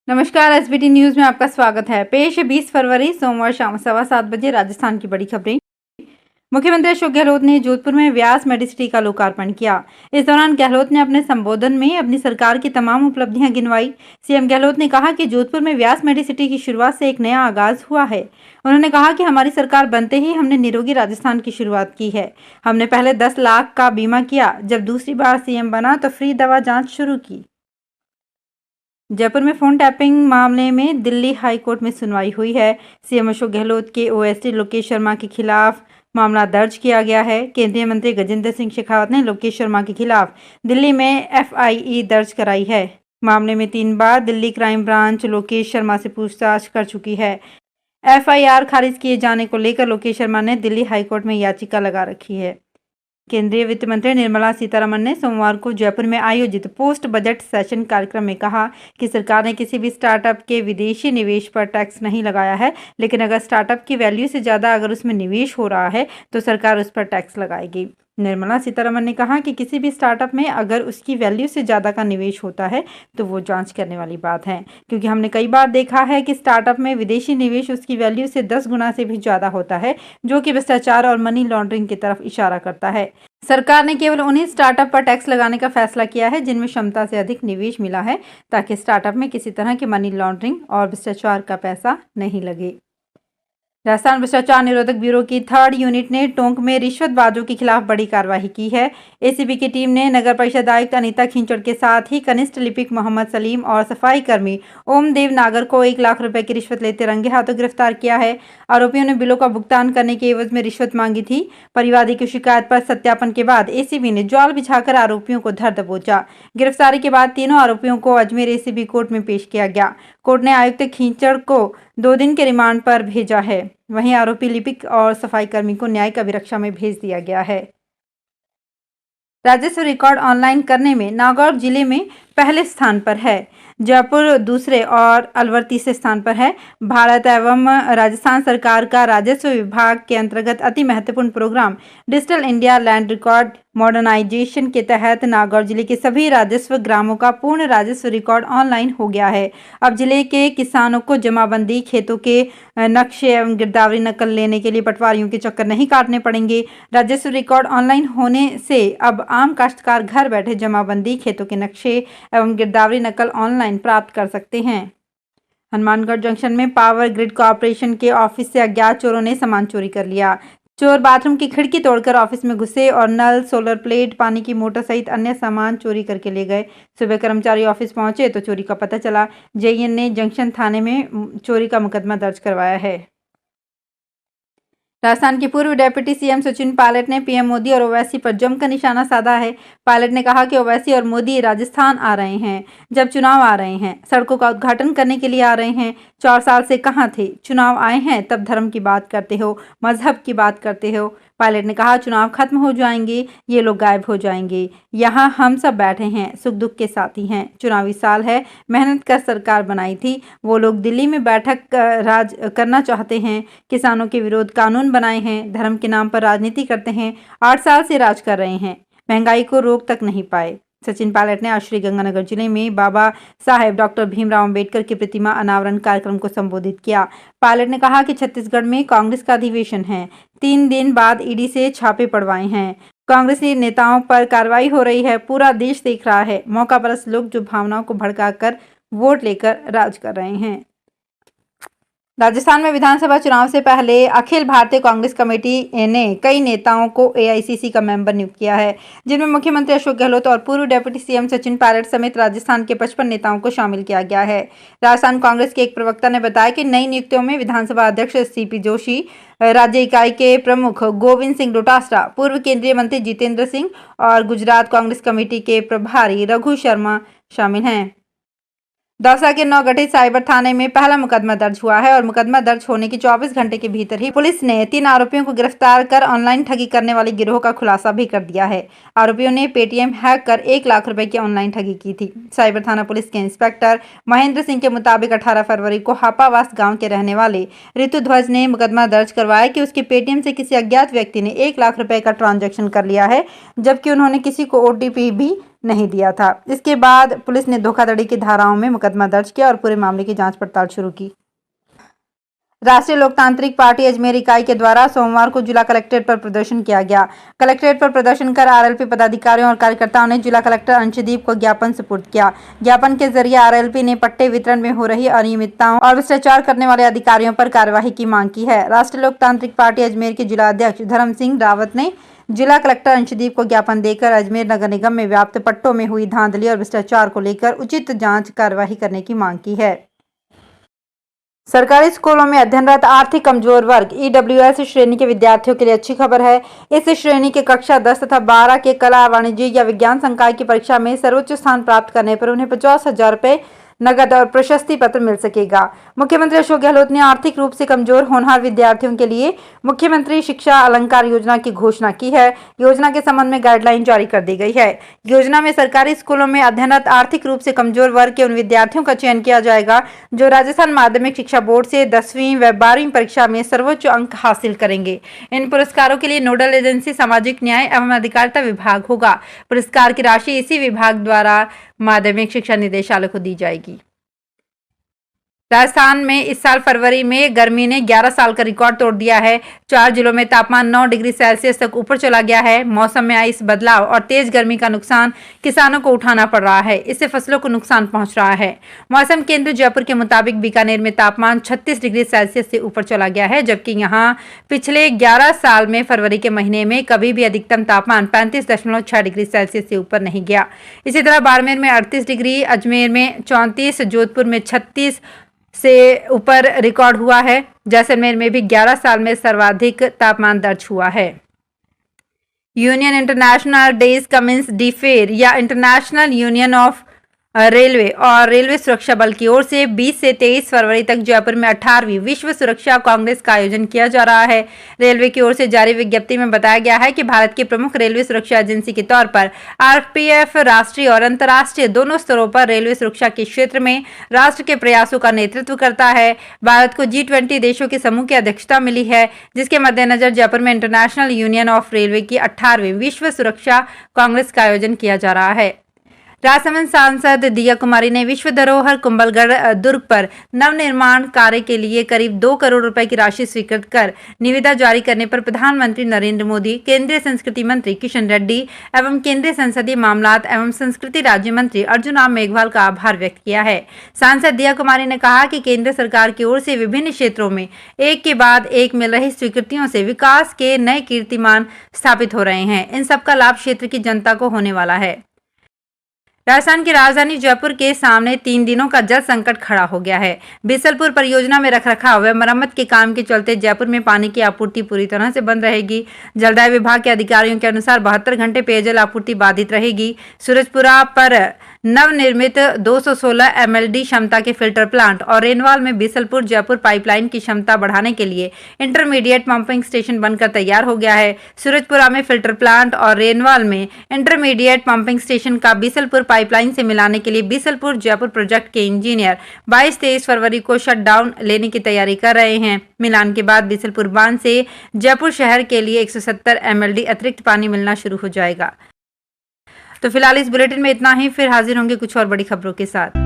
नमस्कार, SBT news में आपका स्वागत है। पेश है 20 फरवरी सोमवार शाम 7:15 बजे राजस्थान की बड़ी खबरें। मुख्यमंत्री अशोक गहलोत ने जोधपुर में व्यास मेडिसिटी का लोकार्पण किया। इस दौरान गहलोत ने अपने संबोधन में अपनी सरकार की तमाम उपलब्धियां गिनवाई। सीएम गहलोत ने कहा कि जोधपुर में व्यास मेडिसिटी की शुरुआत से एक नया आगाज हुआ है। उन्होंने कहा कि हमारी सरकार बनते ही हमने निरोगी राजस्थान की शुरुआत की है। हमने पहले 10 लाख का बीमा किया, जब दूसरी बार सीएम बना तो फ्री दवा जाँच शुरू की। जयपुर में फोन टैपिंग मामले में दिल्ली हाई कोर्ट में सुनवाई हुई है। सीएम अशोक गहलोत के ओएसडी लोकेश शर्मा के खिलाफ मामला दर्ज किया गया है। केंद्रीय मंत्री गजेंद्र सिंह शेखावत ने लोकेश शर्मा के खिलाफ दिल्ली में एफआईई दर्ज कराई है। मामले में 3 बार दिल्ली क्राइम ब्रांच लोकेश शर्मा से पूछताछ कर चुकी है। एफआईआर खारिज किए जाने को लेकर लोकेश शर्मा ने दिल्ली हाईकोर्ट में याचिका लगा रखी है। केंद्रीय वित्त मंत्री निर्मला सीतारमण ने सोमवार को जयपुर में आयोजित पोस्ट बजट सेशन कार्यक्रम में कहा कि सरकार ने किसी भी स्टार्टअप के विदेशी निवेश पर टैक्स नहीं लगाया है, लेकिन अगर स्टार्टअप की वैल्यू से ज़्यादा अगर उसमें निवेश हो रहा है तो सरकार उस पर टैक्स लगाएगी। निर्मला सीतारमण ने कहा कि किसी भी स्टार्टअप में अगर उसकी वैल्यू से ज़्यादा का निवेश होता है तो वो जांच करने वाली बात है, क्योंकि हमने कई बार देखा है कि स्टार्टअप में विदेशी निवेश उसकी वैल्यू से 10 गुना से भी ज़्यादा होता है, जो कि भ्रष्टाचार और मनी लॉन्ड्रिंग की तरफ इशारा करता है। सरकार ने केवल उन्हीं स्टार्टअप पर टैक्स लगाने का फैसला किया है जिनमें क्षमता से अधिक निवेश मिला है, ताकि स्टार्टअप में किसी तरह की मनी लॉन्ड्रिंग और भ्रष्टाचार का पैसा नहीं लगे। राजस्थान भ्रष्टाचार निरोधक ब्यूरो की 3rd यूनिट ने टोंक में रिश्वतबाजों के खिलाफ बड़ी कार्रवाई की है। एसीबी की टीम ने नगर परिषद आयुक्त अनीता खींचड़ के साथ ही कनिष्ठ लिपिक मोहम्मद सलीम और सफाई कर्मी ओमदेव नागर को 1 लाख रुपए की रिश्वत लेते रंगे हाथों गिरफ्तार किया है। आरोपियों ने बिलों का भुगतान करने के एवज में रिश्वत मांगी थी। परिवादी की शिकायत पर सत्यापन के बाद एसीबी ने जाल बिछाकर आरोपियों को धर दबोचा। गिरफ्तारी के बाद तीनों आरोपियों को अजमेर एसीबी कोर्ट में पेश किया गया। कोर्ट ने आयुक्त खींचड़ को 2 दिन के रिमांड पर भेजा है। वहीं आरोपी लिपिक और सफाई कर्मी को न्यायिक अभिरक्षा में भेज दिया गया है। राजस्व रिकॉर्ड ऑनलाइन करने में नागौर जिले में पहले स्थान पर है। जयपुर दूसरे और अलवर तीसरे स्थान पर है। भारत एवं राजस्थान सरकार का राजस्व विभाग के अंतर्गत अति महत्वपूर्ण programme digital India land record modernisation के तहत नागौर जिले के सभी राजस्व ग्रामों का पूर्ण राजस्व रिकॉर्ड ऑनलाइन हो गया है। अब जिले के किसानों को जमाबंदी, खेतों के नक्शे एवं गिरदावरी नकल लेने के लिए पटवारियों के चक्कर नहीं काटने पड़ेंगे। राजस्व रिकॉर्ड ऑनलाइन होने से अब आम काश्तकार घर बैठे जमाबंदी, खेतों के नक्शे एवं गिरदावरी नकल ऑनलाइन प्राप्त कर सकते हैं। हनुमानगढ़ जंक्शन में पावर ग्रिड कॉर्पोरेशन के ऑफिस से अज्ञात चोरों ने सामान चोरी कर लिया। चोर बाथरूम की खिड़की तोड़कर ऑफिस में घुसे और नल, सोलर प्लेट, पानी की मोटर सहित अन्य सामान चोरी करके ले गए। सुबह कर्मचारी ऑफिस पहुंचे तो चोरी का पता चला। जेईएन ने जंक्शन थाने में चोरी का मुकदमा दर्ज करवाया है। राजस्थान के पूर्व डिप्टी सीएम सचिन पायलट ने पीएम मोदी और ओवैसी पर जमकर निशाना साधा है। पायलट ने कहा कि ओवैसी और मोदी राजस्थान आ रहे हैं जब चुनाव आ रहे हैं, सड़कों का उद्घाटन करने के लिए आ रहे हैं। 4 साल से कहां थे? चुनाव आए हैं तब धर्म की बात करते हो, मजहब की बात करते हो। पायलट ने कहा चुनाव खत्म हो जाएंगे, ये लोग गायब हो जाएंगे। यहाँ हम सब बैठे हैं, सुख दुख के साथी हैं। चुनावी साल है, मेहनत कर सरकार बनाई थी। वो लोग दिल्ली में बैठक राज करना चाहते हैं, किसानों के विरोध कानून बनाए हैं, धर्म के नाम पर राजनीति करते हैं। 8 साल से राज कर रहे हैं, महंगाई को रोक तक नहीं पाए। सचिन पायलट ने आज श्री गंगानगर जिले में बाबा साहेब डॉक्टर भीमराव अंबेडकर की प्रतिमा अनावरण कार्यक्रम को संबोधित किया। पायलट ने कहा कि छत्तीसगढ़ में कांग्रेस का अधिवेशन है। 3 दिन बाद ईडी से छापे पड़वाए हैं। कांग्रेसी नेताओं पर कार्रवाई हो रही है। पूरा देश देख रहा है। मौका परस्त लोग जो भावनाओं को भड़काकर वोट लेकर राज कर रहे हैं। राजस्थान में विधानसभा चुनाव से पहले अखिल भारतीय कांग्रेस कमेटी ने कई नेताओं को एआईसीसी का मेंबर नियुक्त किया है, जिनमें मुख्यमंत्री अशोक गहलोत और पूर्व डिप्टी सीएम सचिन पायलट समेत राजस्थान के 55 नेताओं को शामिल किया गया है। राजस्थान कांग्रेस के एक प्रवक्ता ने बताया कि नई नियुक्तियों में विधानसभा अध्यक्ष सीपी जोशी, राज्य इकाई के प्रमुख गोविंद सिंह डोटासरा, पूर्व केंद्रीय मंत्री जितेंद्र सिंह और गुजरात कांग्रेस कमेटी के प्रभारी रघु शर्मा शामिल हैं। दौसा के नवगठित साइबर थाने में पहला मुकदमा दर्ज हुआ है और मुकदमा दर्ज होने के 24 घंटे के भीतर ही पुलिस ने 3 आरोपियों को गिरफ्तार कर ऑनलाइन ठगी करने वाले गिरोह का खुलासा भी कर दिया है। आरोपियों ने पेटीएम हैक कर 1 लाख रुपए की ऑनलाइन ठगी की थी। साइबर थाना पुलिस के इंस्पेक्टर महेंद्र सिंह के मुताबिक 18 फरवरी को हापावास गाँव के रहने वाले ऋतु ध्वज ने मुकदमा दर्ज करवाया कि उसके पेटीएम से किसी अज्ञात व्यक्ति ने 1 लाख रुपए का ट्रांजैक्शन कर लिया है, जबकि उन्होंने किसी को ओटीपी भी नहीं दिया था। इसके बाद पुलिस ने धोखाधड़ी की धाराओं में मुकदमा दर्ज किया और पूरे मामले की जांच पड़ताल शुरू की। राष्ट्रीय लोकतांत्रिक पार्टी अजमेर इकाई के द्वारा सोमवार को जिला कलेक्ट्रेट पर प्रदर्शन किया गया। कलेक्ट्रेट पर प्रदर्शन कर आरएलपी पदाधिकारियों और कार्यकर्ताओं ने जिला कलेक्टर अंशदीप को ज्ञापन सुपुर्द किया। ज्ञापन के जरिए आरएलपी ने पट्टे वितरण में हो रही अनियमितताओं और भ्रष्टाचार करने वाले अधिकारियों पर कार्यवाही की मांग की है। राष्ट्रीय लोकतांत्रिक पार्टी अजमेर के जिला अध्यक्ष धर्म सिंह रावत ने जिला कलेक्टर अंशदीप को ज्ञापन देकर अजमेर नगर निगम में व्याप्त पट्टों में हुई धांधली और भ्रष्टाचार को लेकर उचित जांच कार्यवाही करने की मांग की है। सरकारी स्कूलों में अध्ययनरत आर्थिक कमजोर वर्ग ईडब्ल्यूएस श्रेणी के विद्यार्थियों के लिए अच्छी खबर है। इस श्रेणी के कक्षा 10 तथा 12 के कला, वाणिज्य या विज्ञान संकाय की परीक्षा में सर्वोच्च स्थान प्राप्त करने पर उन्हें 50,000 रुपये नगद और प्रशस्ति पत्र मिल सकेगा। मुख्यमंत्री अशोक गहलोत ने आर्थिक रूप से कमजोर होनहार विद्यार्थियों के लिए मुख्यमंत्री शिक्षा अलंकार योजना की घोषणा की है। योजना के संबंध में गाइडलाइन जारी कर दी गई है। योजना में सरकारी स्कूलों में अध्ययनरत आर्थिक रूप से कमजोर वर्ग के उन विद्यार्थियों का चयन किया जाएगा जो राजस्थान माध्यमिक शिक्षा बोर्ड से 10वीं व 12वीं परीक्षा में सर्वोच्च अंक हासिल करेंगे। इन पुरस्कारों के लिए नोडल एजेंसी सामाजिक न्याय एवं अधिकारिता विभाग होगा। पुरस्कार की राशि इसी विभाग द्वारा माध्यमिक शिक्षा निदेशालय को दी जाएगी। राजस्थान में इस साल फरवरी में गर्मी ने 11 साल का रिकॉर्ड तोड़ दिया है। 4 जिलों में तापमान 9 डिग्री सेल्सियस तक ऊपर चला गया है। मौसम में आई इस बदलाव और तेज गर्मी का नुकसान किसानों को उठाना पड़ रहा है। इससे फसलों को नुकसान पहुंच रहा है। मौसम केंद्र जयपुर के मुताबिक बीकानेर में तापमान 36 डिग्री सेल्सियस से ऊपर चला गया है, जबकि यहां पिछले 11 साल में फरवरी के महीने में कभी भी अधिकतम तापमान 35.6 डिग्री सेल्सियस से ऊपर नहीं गया। इसी तरह बाड़मेर में 38 डिग्री, अजमेर में 34, जोधपुर में 36 से ऊपर रिकॉर्ड हुआ है। जैसलमेर में भी 11 साल में सर्वाधिक तापमान दर्ज हुआ है। Union international days Cummins D fair या इंटरनेशनल यूनियन ऑफ रेलवे और रेलवे सुरक्षा बल की ओर से 20 से 23 फरवरी तक जयपुर में 18वीं विश्व सुरक्षा कांग्रेस का आयोजन किया जा रहा है। रेलवे की ओर से जारी विज्ञप्ति में बताया गया है कि भारत की प्रमुख रेलवे सुरक्षा एजेंसी के तौर पर आरपीएफ राष्ट्रीय और अंतर्राष्ट्रीय दोनों स्तरों पर रेलवे सुरक्षा के क्षेत्र में राष्ट्र के प्रयासों का नेतृत्व करता है। भारत को G20 देशों के समूह की अध्यक्षता मिली है, जिसके मद्देनजर जयपुर में इंटरनेशनल यूनियन ऑफ रेलवे की 18वीं विश्व सुरक्षा कांग्रेस का आयोजन किया जा रहा है। राजसमंद सांसद दिया कुमारी ने विश्व धरोहर कुंभलगढ़ दुर्ग पर नवनिर्माण कार्य के लिए करीब 2 करोड़ रुपए की राशि स्वीकृत कर निविदा जारी करने पर प्रधानमंत्री नरेंद्र मोदी, केंद्रीय संस्कृति मंत्री किशन रेड्डी एवं केंद्रीय संसदीय मामलात एवं संस्कृति राज्य मंत्री अर्जुन राम मेघवाल का आभार व्यक्त किया है। सांसद दिया कुमारी ने कहा कि केंद्र सरकार की ओर से विभिन्न क्षेत्रों में एक के बाद एक मिल रही स्वीकृतियों से विकास के नए कीर्तिमान स्थापित हो रहे हैं। इन सबका लाभ क्षेत्र की जनता को होने वाला है। राजस्थान की राजधानी जयपुर के सामने 3 दिनों का जल संकट खड़ा हो गया है। बिसलपुर परियोजना में रखरखाव व मरम्मत के काम के चलते जयपुर में पानी की आपूर्ति पूरी तरह से बंद रहेगी। जलदाय विभाग के अधिकारियों के अनुसार 72 घंटे पेयजल आपूर्ति बाधित रहेगी। सूरजपुरा पर नवनिर्मित 216 MLD क्षमता के फिल्टर प्लांट और रेनवाल में बिसलपुर जयपुर पाइपलाइन की क्षमता बढ़ाने के लिए इंटरमीडिएट पंपिंग स्टेशन बनकर तैयार हो गया है। सूरजपुरा में फिल्टर प्लांट और रेनवाल में इंटरमीडिएट पंपिंग स्टेशन का बिसलपुर पाइपलाइन से मिलाने के लिए बिसलपुर जयपुर प्रोजेक्ट के इंजीनियर 22-23 फरवरी को शटडाउन लेने की तैयारी कर रहे हैं। मिलान के बाद बिसलपुर बांध से जयपुर शहर के लिए 170 MLD अतिरिक्त पानी मिलना शुरू हो जाएगा। तो फिलहाल इस बुलेटिन में इतना ही, फिर हाजिर होंगे कुछ और बड़ी खबरों के साथ।